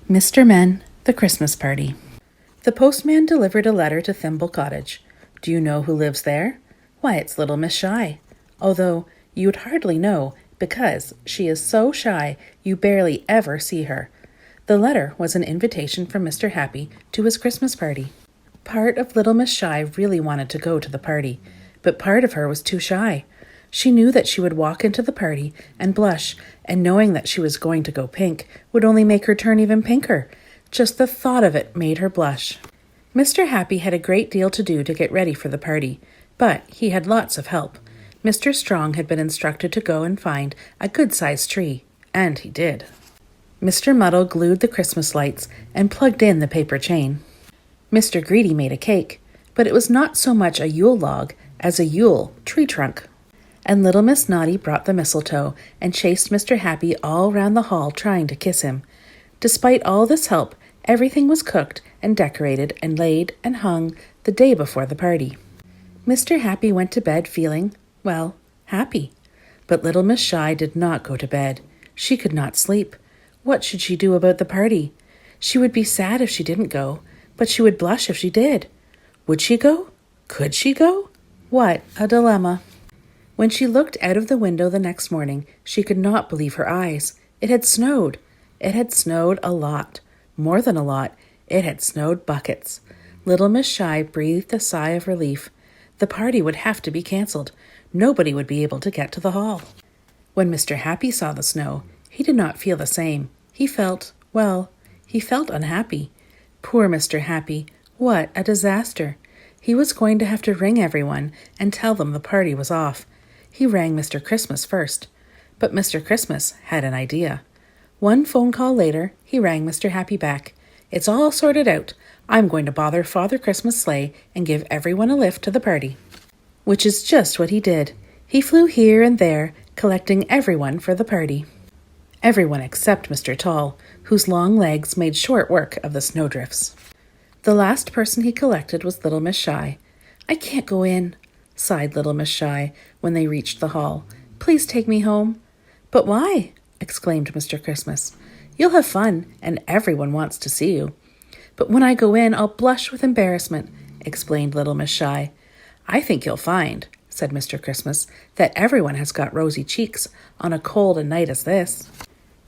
Mr. Men, the Christmas Party. The postman delivered a letter to Thimble Cottage. Do you know who lives there? Why, it's little Miss Shy. Although you'd hardly know, because she is so shy you barely ever see her. The letter was an invitation from Mr. Happy to his Christmas party. Part of little Miss Shy really wanted to go to the party, but part of her was too shy. She knew that she would walk into the party and blush, and knowing that she was going to go pink would only make her turn even pinker. Just the thought of it made her blush. Mr. Happy had a great deal to do to get ready for the party, but he had lots of help. Mr. Strong had been instructed to go and find a good-sized tree, and he did. Mr. Muddle glued the Christmas lights and plugged in the paper chain. Mr. Greedy made a cake, but it was not so much a Yule log as a Yule tree trunk. And little Miss Naughty brought the mistletoe and chased Mr. Happy all round the hall trying to kiss him. Despite all this help, everything was cooked and decorated and laid and hung the day before the party. Mr. Happy went to bed feeling, well, happy. But little Miss Shy did not go to bed. She could not sleep. What should she do about the party? She would be sad if she didn't go, but she would blush if she did. Would she go? Could she go? What a dilemma. When she looked out of the window the next morning, she could not believe her eyes. It had snowed. It had snowed a lot. More than a lot. It had snowed buckets. Little Miss Shy breathed a sigh of relief. The party would have to be canceled. Nobody would be able to get to the hall. When Mr. Happy saw the snow, he did not feel the same. He felt unhappy. Poor Mr. Happy. What a disaster. He was going to have to ring everyone and tell them the party was off. He rang Mr. Christmas first, but Mr. Christmas had an idea. One phone call later, he rang Mr. Happy back. It's all sorted out. I'm going to bother Father Christmas' sleigh and give everyone a lift to the party. Which is just what he did. He flew here and there, collecting everyone for the party. Everyone except Mr. Tall, whose long legs made short work of the snowdrifts. The last person he collected was little Miss Shy. I can't go in, sighed little Miss Shy when they reached the hall. Please take me home. But why? Exclaimed Mr. Christmas. You'll have fun, and everyone wants to see you. But when I go in, I'll blush with embarrassment, explained little Miss Shy. I think you'll find, said Mr. Christmas, that everyone has got rosy cheeks on a cold a night as this.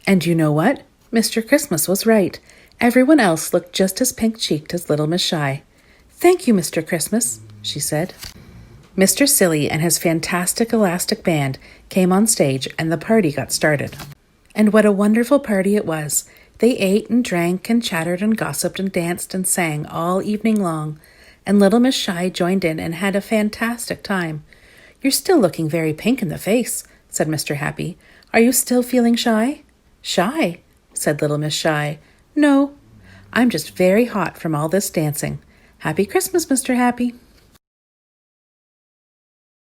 And you know what? Mr. Christmas was right. Everyone else looked just as pink-cheeked as little Miss Shy. Thank you, Mr. Christmas, she said. Mr. Silly and his fantastic elastic band came on stage and the party got started. And what a wonderful party it was. They ate and drank and chattered and gossiped and danced and sang all evening long. And little Miss Shy joined in and had a fantastic time. You're still looking very pink in the face, said Mr. Happy. Are you still feeling shy? Shy, said little Miss Shy. No, I'm just very hot from all this dancing. Happy Christmas, Mr. Happy.